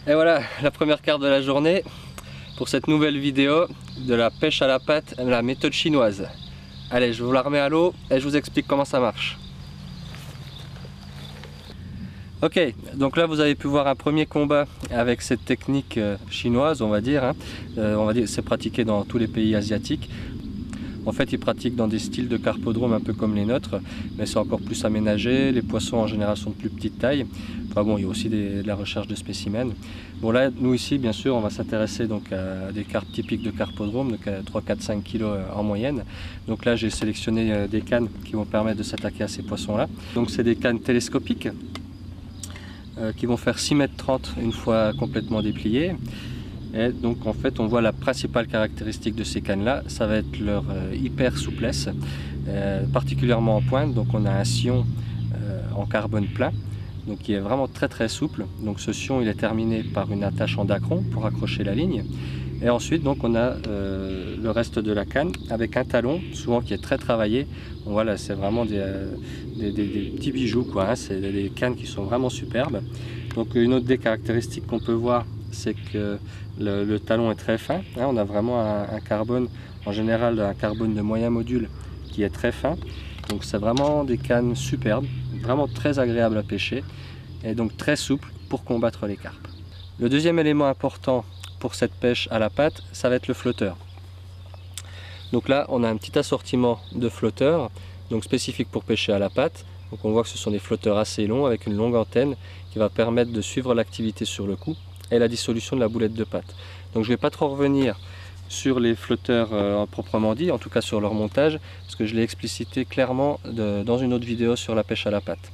Et voilà la première carte de la journée pour cette nouvelle vidéo de la pêche à la patte, la méthode chinoise. Allez, je vous la remets à l'eau et je vous explique comment ça marche. Ok, donc là vous avez pu voir un premier combat avec cette technique chinoise, on va dire. C'est pratiqué dans tous les pays asiatiques. En fait, ils pratiquent dans des styles de carpodrome un peu comme les nôtres, mais c'est encore plus aménagé. Les poissons en général sont de plus petite taille. Enfin bon, il y a aussi de la recherche de spécimens. Bon là, nous ici, bien sûr, on va s'intéresser donc à des carpes typiques de carpodrome, donc à 3, 4, 5 kg en moyenne. Donc là, j'ai sélectionné des cannes qui vont permettre de s'attaquer à ces poissons-là. Donc c'est des cannes télescopiques qui vont faire 6,30 m une fois complètement dépliées. Et donc en fait on voit la principale caractéristique de ces cannes là, ça va être leur hyper souplesse, particulièrement en pointe. Donc on a un sillon en carbone plein, donc qui est vraiment très souple. Donc ce sillon il est terminé par une attache en dacron pour accrocher la ligne. Et ensuite donc on a le reste de la canne avec un talon, souvent qui est très travaillé. Donc, voilà, c'est vraiment des petits bijoux quoi, hein. C'est des cannes qui sont vraiment superbes. Donc une autre des caractéristiques qu'on peut voir, c'est que le talon est très fin, hein. On a vraiment un carbone, en général un carbone de moyen module qui est très fin. Donc c'est vraiment des cannes superbes, vraiment très agréables à pêcher et donc très souples pour combattre les carpes. Le deuxième élément important pour cette pêche à la patte, ça va être le flotteur. Donc là on a un petit assortiment de flotteurs donc spécifiques pour pêcher à la patte. Donc on voit que ce sont des flotteurs assez longs avec une longue antenne qui va permettre de suivre l'activité sur le coup et la dissolution de la boulette de patte. Donc je ne vais pas trop revenir sur les flotteurs proprement dit, en tout cas sur leur montage, parce que je l'ai explicité clairement dans une autre vidéo sur la pêche à la patte.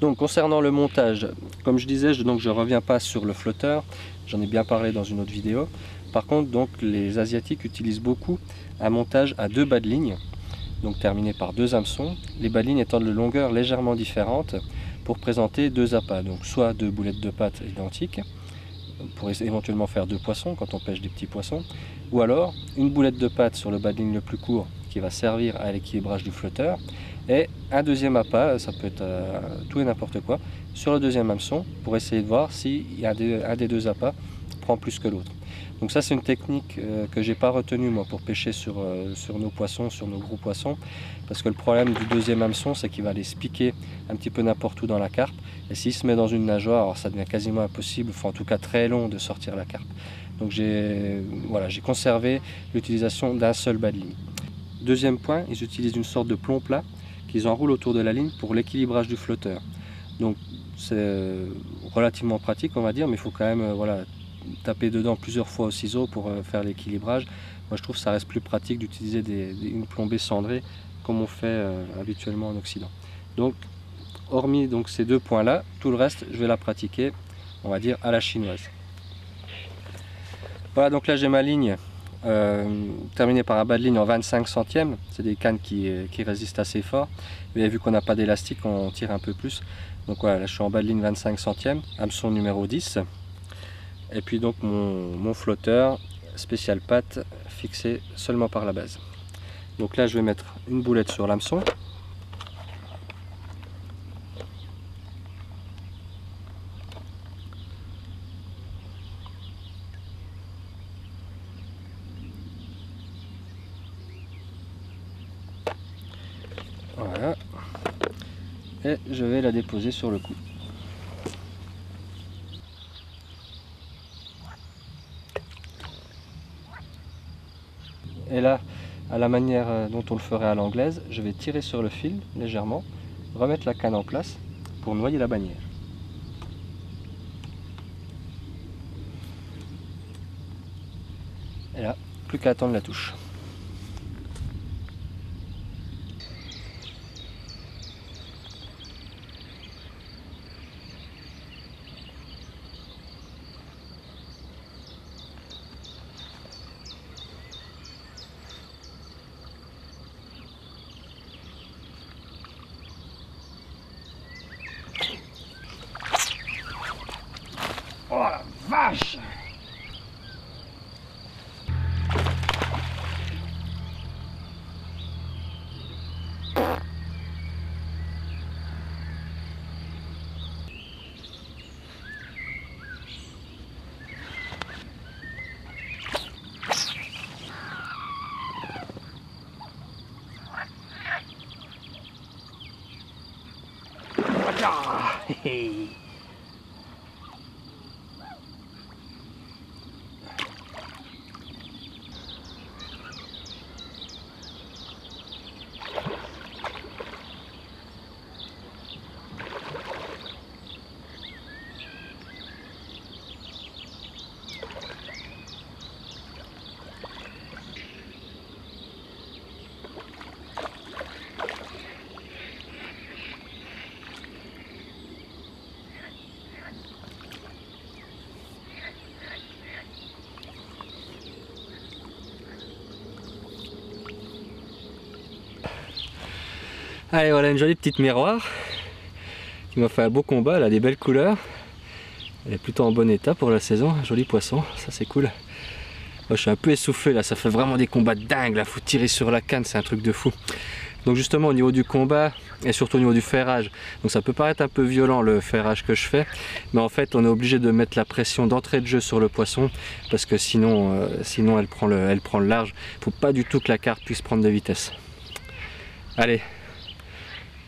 Donc concernant le montage, comme je disais, je ne reviens pas sur le flotteur, j'en ai bien parlé dans une autre vidéo. Par contre, donc, les Asiatiques utilisent beaucoup un montage à deux bas de ligne, donc terminé par deux hameçons, les bas de ligne étant de longueur légèrement différente pour présenter deux appâts, donc soit deux boulettes de patte identiques, pour éventuellement faire deux poissons quand on pêche des petits poissons, ou alors une boulette de patte sur le bas de ligne le plus court qui va servir à l'équilibrage du flotteur, et un deuxième appât, ça peut être tout et n'importe quoi, sur le deuxième hameçon pour essayer de voir si un des deux appâts prend plus que l'autre. Donc ça c'est une technique que j'ai pas retenue moi pour pêcher sur nos poissons, sur nos gros poissons, parce que le problème du deuxième hameçon c'est qu'il va aller se piquer un petit peu n'importe où dans la carpe, et s'il se met dans une nageoire, alors ça devient quasiment impossible, enfin en tout cas très long de sortir la carpe. Donc j'ai conservé l'utilisation d'un seul bas de ligne. Deuxième point, ils utilisent une sorte de plomb plat qu'ils enroulent autour de la ligne pour l'équilibrage du flotteur. Donc c'est relativement pratique on va dire, mais il faut quand même taper dedans plusieurs fois au ciseau pour faire l'équilibrage. Moi je trouve que ça reste plus pratique d'utiliser une plombée cendrée comme on fait habituellement en Occident. Donc hormis donc ces deux points là, tout le reste je vais la pratiquer on va dire à la chinoise. Voilà, donc là j'ai ma ligne terminée par un bas de ligne en 25 centièmes. C'est des cannes qui résistent assez fort. Mais vu qu'on n'a pas d'élastique, on tire un peu plus. Donc voilà, là je suis en bas de ligne 25 centièmes, hameçon numéro 10. Et puis donc mon flotteur spécial patte fixé seulement par la base. Donc là je vais mettre une boulette sur l'hameçon. Voilà. Et je vais la déposer sur le cou. Et là, à la manière dont on le ferait à l'anglaise, je vais tirer sur le fil légèrement, remettre la canne en place pour noyer la bannière. Et là, plus qu'à attendre la touche. Oh la vache! Ah, allez, voilà une jolie petite miroir qui m'a fait un beau combat, elle a des belles couleurs. Elle est plutôt en bon état pour la saison, un joli poisson, ça c'est cool. Moi, je suis un peu essoufflé là, ça fait vraiment des combats dingues là, faut tirer sur la canne, c'est un truc de fou. Donc justement au niveau du combat et surtout au niveau du ferrage, donc ça peut paraître un peu violent le ferrage que je fais, mais en fait on est obligé de mettre la pression d'entrée de jeu sur le poisson parce que sinon, elle prend le large. Il ne faut pas du tout que la carte puisse prendre de vitesse. Allez,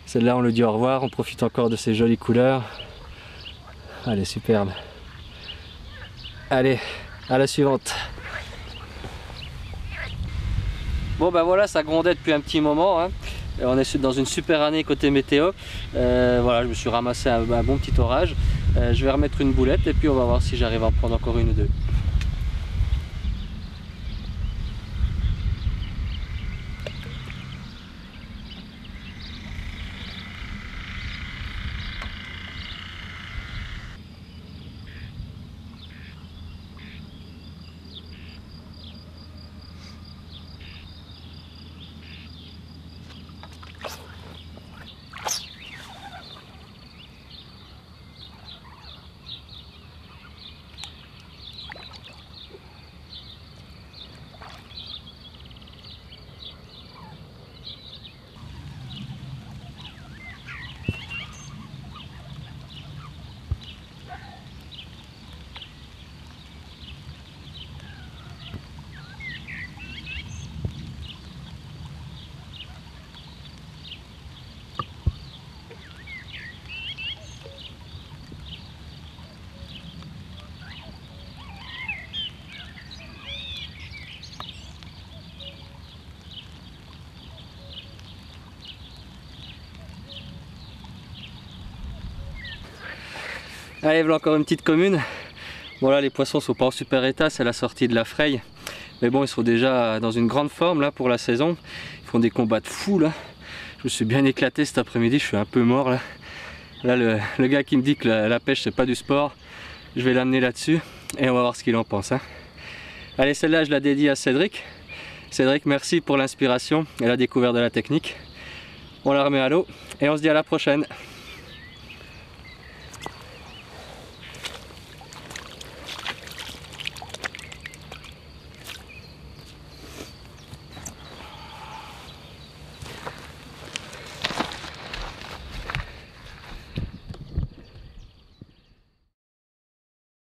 celle-là on le dit au revoir, on profite encore de ces jolies couleurs. Allez, superbe. Allez, à la suivante. Bon ben voilà, ça grondait depuis un petit moment, hein. On est dans une super année côté météo. Voilà, je me suis ramassé un bon petit orage. Je vais remettre une boulette et puis on va voir si j'arrive à en prendre encore une ou deux. Allez, voilà encore une petite commune. Bon là les poissons sont pas en super état, c'est la sortie de la fraye. Mais bon, ils sont déjà dans une grande forme là pour la saison. Ils font des combats de fou là. Je me suis bien éclaté cet après-midi, je suis un peu mort là. Là le gars qui me dit que la pêche c'est pas du sport, je vais l'amener là-dessus et on va voir ce qu'il en pense, hein. Allez, celle-là je la dédie à Cédric. Cédric, merci pour l'inspiration et la découverte de la technique. On la remet à l'eau et on se dit à la prochaine.